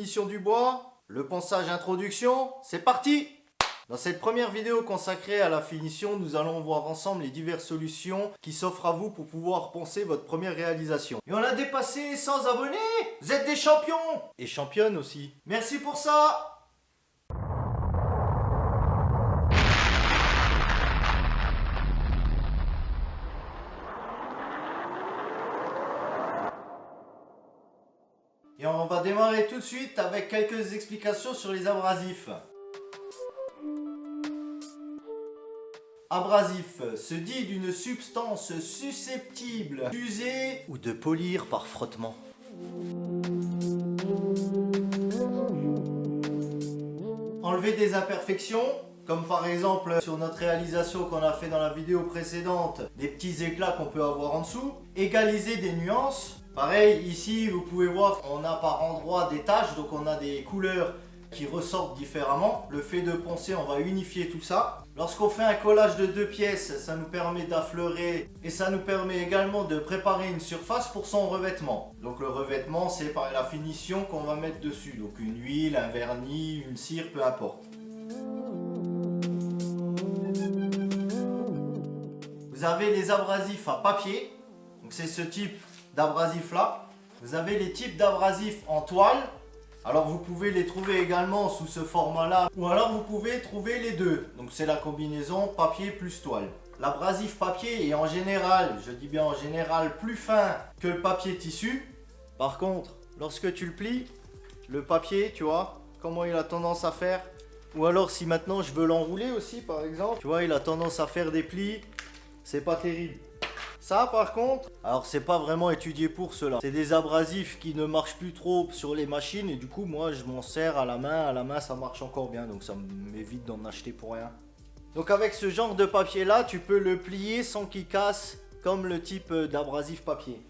finition du bois, le ponçage introduction, c'est parti! Dans cette première vidéo consacrée à la finition, nous allons voir ensemble les diverses solutions qui s'offrent à vous pour pouvoir poncer votre première réalisation. Et on a dépassé les 100 abonnés! Vous êtes des champions! Et championnes aussi. Merci pour ça! Et on va démarrer tout de suite avec quelques explications sur les abrasifs. Abrasif se dit d'une substance susceptible d'user ou de polir par frottement. Enlever des imperfections, comme par exemple sur notre réalisation qu'on a fait dans la vidéo précédente, des petits éclats qu'on peut avoir en dessous. Égaliser des nuances. Pareil, ici vous pouvez voir on a par endroit des taches, donc on a des couleurs qui ressortent différemment. Le fait de poncer, on va unifier tout ça. Lorsqu'on fait un collage de deux pièces, ça nous permet d'affleurer et ça nous permet également de préparer une surface pour son revêtement. Donc le revêtement, c'est par la finition qu'on va mettre dessus. Donc une huile, un vernis, une cire, peu importe. Vous avez les abrasifs à papier. Donc c'est ce type d'abrasif là. Vous avez les types d'abrasifs en toile. Alors vous pouvez les trouver également sous ce format là, ou alors vous pouvez trouver les deux. Donc c'est la combinaison papier plus toile. L'abrasif papier est en général, je dis bien en général, plus fin que le papier tissu. Par contre, lorsque tu le plies, le papier, tu vois, comment il a tendance à faire. Ou alors si maintenant je veux l'enrouler aussi par exemple, tu vois, il a tendance à faire des plis, c'est pas terrible. Ça par contre, alors c'est pas vraiment étudié pour cela. C'est des abrasifs qui ne marchent plus trop sur les machines et du coup moi je m'en sers à la main ça marche encore bien, donc ça m'évite d'en acheter pour rien. Donc avec ce genre de papier là, tu peux le plier sans qu'il casse comme le type d'abrasif papier.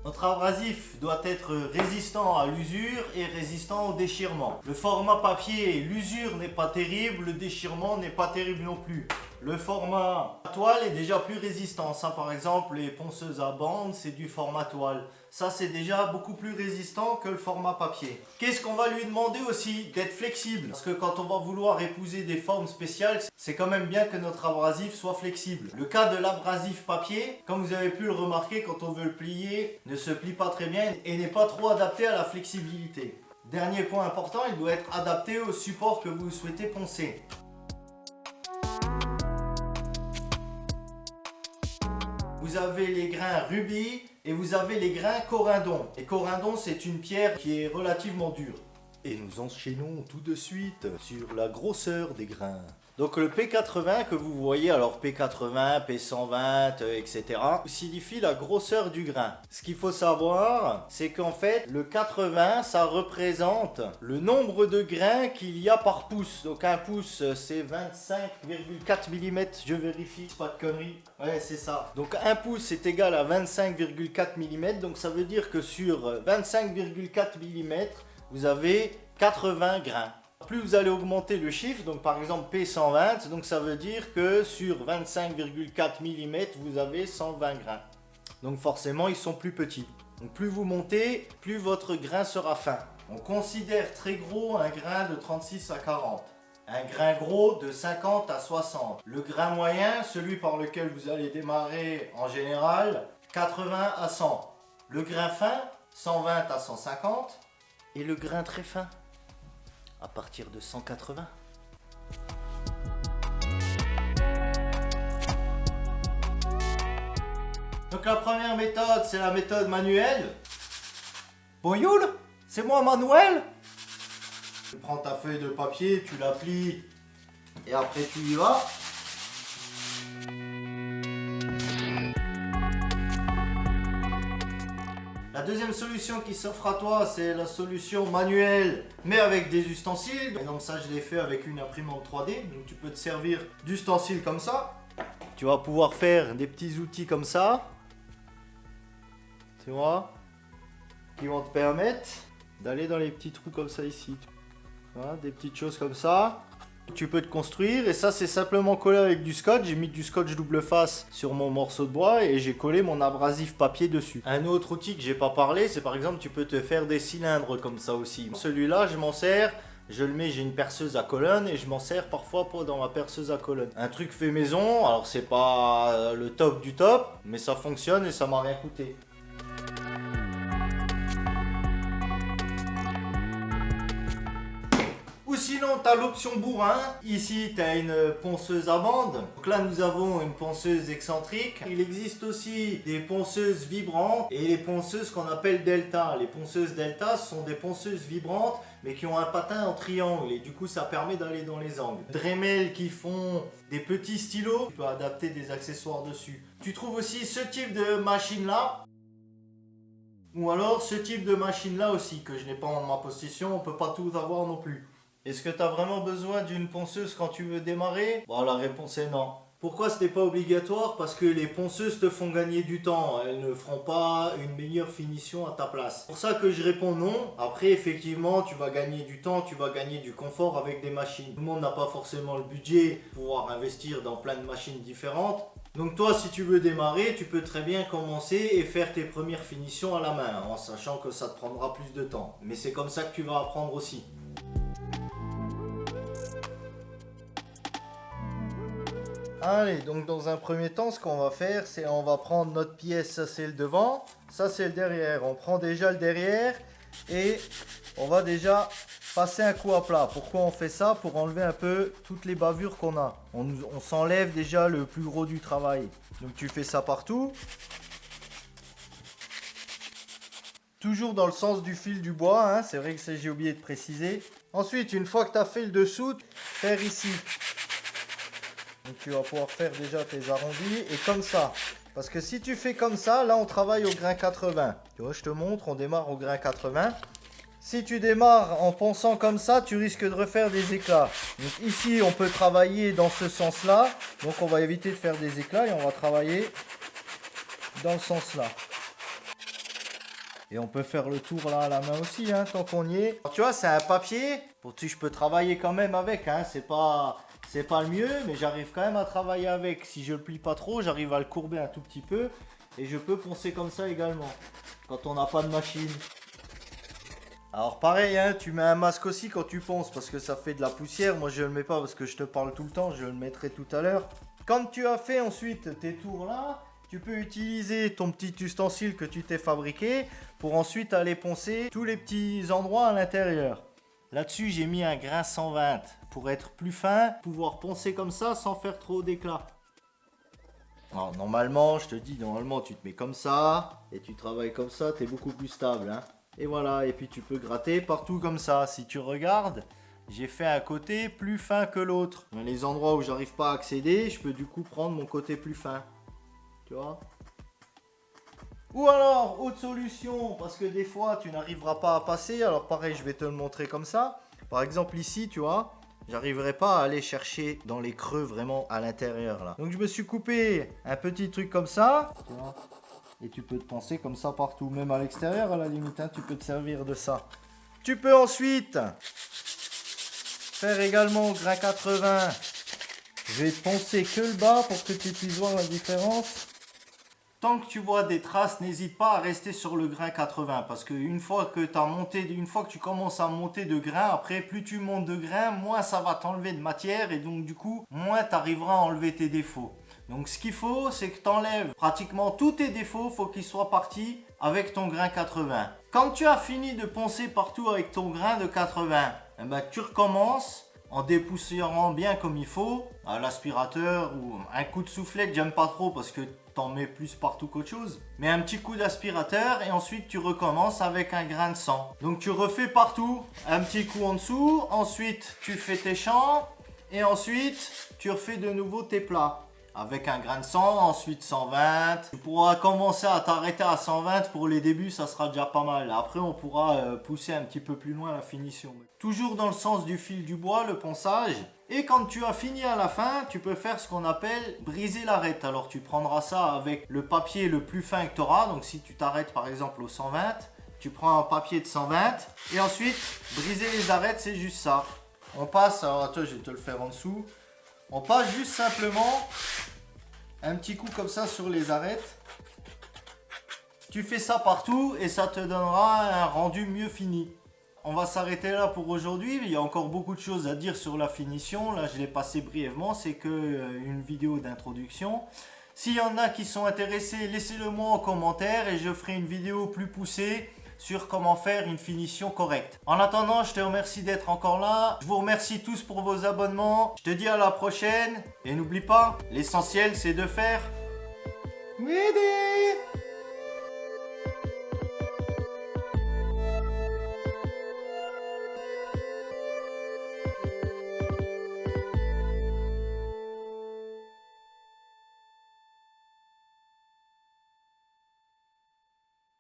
Notre abrasif doit être résistant à l'usure et résistant au déchirement. Le format papier, l'usure n'est pas terrible, le déchirement n'est pas terrible non plus. Le format toile est déjà plus résistant. Ça par exemple, les ponceuses à bande, c'est du format toile. Ça c'est déjà beaucoup plus résistant que le format papier. Qu'est-ce qu'on va lui demander aussi? D'être flexible. Parce que quand on va vouloir épouser des formes spéciales, c'est quand même bien que notre abrasif soit flexible. Le cas de l'abrasif papier, comme vous avez pu le remarquer, quand on veut le plier, ne se plie pas très bien et n'est pas trop adapté à la flexibilité. Dernier point important, il doit être adapté au support que vous souhaitez poncer. Vous avez les grains rubis et vous avez les grains corindon. Et corindon, c'est une pierre qui est relativement dure. Et nous enchaînons tout de suite sur la grosseur des grains. Donc le P80 que vous voyez, alors P80, P120, etc. signifie la grosseur du grain. Ce qu'il faut savoir, c'est qu'en fait, le 80, ça représente le nombre de grains qu'il y a par pouce. Donc un pouce, c'est 25,4 mm, je vérifie, c'est pas de conneries. Ouais, c'est ça. Donc un pouce est égal à 25,4 mm, donc ça veut dire que sur 25,4 mm, vous avez 80 grains. Plus vous allez augmenter le chiffre, donc par exemple P120, donc ça veut dire que sur 25,4 mm, vous avez 120 grains. Donc forcément, ils sont plus petits. Donc plus vous montez, plus votre grain sera fin. On considère très gros un grain de 36 à 40. Un grain gros de 50 à 60. Le grain moyen, celui par lequel vous allez démarrer en général, 80 à 100. Le grain fin, 120 à 150. Et le grain très fin, à partir de 180. Donc la première méthode, c'est la méthode manuelle. Bonjour, c'est moi Manuel. Tu prends ta feuille de papier, tu la plies et après tu y vas. La deuxième solution qui s'offre à toi, c'est la solution manuelle, mais avec des ustensiles. Et donc ça, je l'ai fait avec une imprimante 3D. Donc tu peux te servir d'ustensiles comme ça. Tu vas pouvoir faire des petits outils comme ça. Tu vois, qui vont te permettre d'aller dans les petits trous comme ça ici. Voilà, des petites choses comme ça. Tu peux te construire, et ça c'est simplement collé avec du scotch. J'ai mis du scotch double face sur mon morceau de bois et j'ai collé mon abrasif papier dessus. Un autre outil que j'ai pas parlé, c'est par exemple tu peux te faire des cylindres comme ça aussi. Celui-là je m'en sers. Je le mets, j'ai une perceuse à colonne et je m'en sers parfois pour dans ma perceuse à colonne. Un truc fait maison, alors c'est pas le top du top, mais ça fonctionne et ça m'a rien coûté. Ou sinon, tu as l'option bourrin. Ici, tu as une ponceuse à bande. Donc là, nous avons une ponceuse excentrique. Il existe aussi des ponceuses vibrantes et les ponceuses qu'on appelle delta. Les ponceuses delta sont des ponceuses vibrantes mais qui ont un patin en triangle et du coup, ça permet d'aller dans les angles. Dremel qui font des petits stylos. Tu peux adapter des accessoires dessus. Tu trouves aussi ce type de machine-là. Ou alors ce type de machine-là aussi que je n'ai pas en ma possession. On ne peut pas tout avoir non plus. Est-ce que tu as vraiment besoin d'une ponceuse quand tu veux démarrer? Bon, la réponse est non. Pourquoi ce n'est pas obligatoire? Parce que les ponceuses te font gagner du temps. Elles ne feront pas une meilleure finition à ta place. C'est pour ça que je réponds non. Après, effectivement, tu vas gagner du temps, tu vas gagner du confort avec des machines. Tout le monde n'a pas forcément le budget pour pouvoir investir dans plein de machines différentes. Donc toi, si tu veux démarrer, tu peux très bien commencer et faire tes premières finitions à la main, en sachant que ça te prendra plus de temps. Mais c'est comme ça que tu vas apprendre aussi. Allez, donc dans un premier temps, ce qu'on va faire, c'est on va prendre notre pièce, ça c'est le devant, ça c'est le derrière. On prend déjà le derrière et on va déjà passer un coup à plat. Pourquoi on fait ça? Pour enlever un peu toutes les bavures qu'on a. On s'enlève déjà le plus gros du travail. Donc tu fais ça partout. Toujours dans le sens du fil du bois, hein. C'est vrai que j'ai oublié de préciser. Ensuite, une fois que tu as fait le dessous, faire ici. Donc tu vas pouvoir faire déjà tes arrondis et comme ça. Parce que si tu fais comme ça, là on travaille au grain 80. Tu vois, je te montre, on démarre au grain 80. Si tu démarres en pensant comme ça, tu risques de refaire des éclats. Donc ici, on peut travailler dans ce sens-là. Donc on va éviter de faire des éclats et on va travailler dans le sens-là. Et on peut faire le tour là à la main aussi, hein, tant qu'on y est. Alors, tu vois, c'est un papier. Je peux travailler quand même avec, hein, c'est pas le mieux, mais j'arrive quand même à travailler avec. Si je le plie pas trop, j'arrive à le courber un tout petit peu. Et je peux poncer comme ça également, quand on n'a pas de machine. Alors pareil, hein, tu mets un masque aussi quand tu ponces, parce que ça fait de la poussière. Moi je ne le mets pas parce que je te parle tout le temps, je le mettrai tout à l'heure. Quand tu as fait ensuite tes tours là, tu peux utiliser ton petit ustensile que tu t'es fabriqué pour ensuite aller poncer tous les petits endroits à l'intérieur. Là-dessus, j'ai mis un grain 120 pour être plus fin, pouvoir poncer comme ça sans faire trop d'éclat. Alors normalement, je te dis, normalement tu te mets comme ça et tu travailles comme ça, tu es beaucoup plus stable, hein. Et voilà, et puis tu peux gratter partout comme ça. Si tu regardes, j'ai fait un côté plus fin que l'autre. Dans les endroits où j'arrive pas à accéder, je peux du coup prendre mon côté plus fin. Tu vois? Ou alors, autre solution, parce que des fois tu n'arriveras pas à passer, alors pareil, je vais te le montrer comme ça. Par exemple ici, tu vois, j'arriverai pas à aller chercher dans les creux vraiment à l'intérieur là. Donc je me suis coupé un petit truc comme ça, tu vois, et tu peux te poncer comme ça partout, même à l'extérieur à la limite, hein, tu peux te servir de ça. Tu peux ensuite faire également au grain 80. Je vais te poncer que le bas pour que tu puisses voir la différence. Tant que tu vois des traces, n'hésite pas à rester sur le grain 80 parce qu'une fois que tu commences à monter de grain, après plus tu montes de grain, moins ça va t'enlever de matière et donc du coup, moins tu arriveras à enlever tes défauts. Donc ce qu'il faut, c'est que tu enlèves pratiquement tous tes défauts, il faut qu'ils soient partis avec ton grain 80. Quand tu as fini de poncer partout avec ton grain de 80, eh ben, tu recommences en dépoussiérant bien comme il faut, à l'aspirateur ou un coup de soufflette, j'aime pas trop parce que t'en mets plus partout qu'autre chose. Mais un petit coup d'aspirateur et ensuite tu recommences avec un grain de sang. Donc tu refais partout, un petit coup en dessous, ensuite tu fais tes champs et ensuite tu refais de nouveau tes plats. Avec un grain de sang, ensuite 120. Tu pourras commencer à t'arrêter à 120 pour les débuts, ça sera déjà pas mal. Après on pourra pousser un petit peu plus loin la finition. Toujours dans le sens du fil du bois, le ponçage. Et quand tu as fini à la fin, tu peux faire ce qu'on appelle briser l'arête. Alors tu prendras ça avec le papier le plus fin que tu auras. Donc si tu t'arrêtes par exemple au 120, tu prends un papier de 120. Et ensuite, briser les arêtes, c'est juste ça. On passe, alors attends, je vais te le faire en dessous. On passe juste simplement un petit coup comme ça sur les arêtes. Tu fais ça partout et ça te donnera un rendu mieux fini. On va s'arrêter là pour aujourd'hui. Il y a encore beaucoup de choses à dire sur la finition. Là, je l'ai passé brièvement. C'est que une vidéo d'introduction. S'il y en a qui sont intéressés, laissez-le moi en commentaire et je ferai une vidéo plus poussée sur comment faire une finition correcte. En attendant, je te remercie d'être encore là. Je vous remercie tous pour vos abonnements. Je te dis à la prochaine. Et n'oublie pas, l'essentiel c'est de faire... M'aider.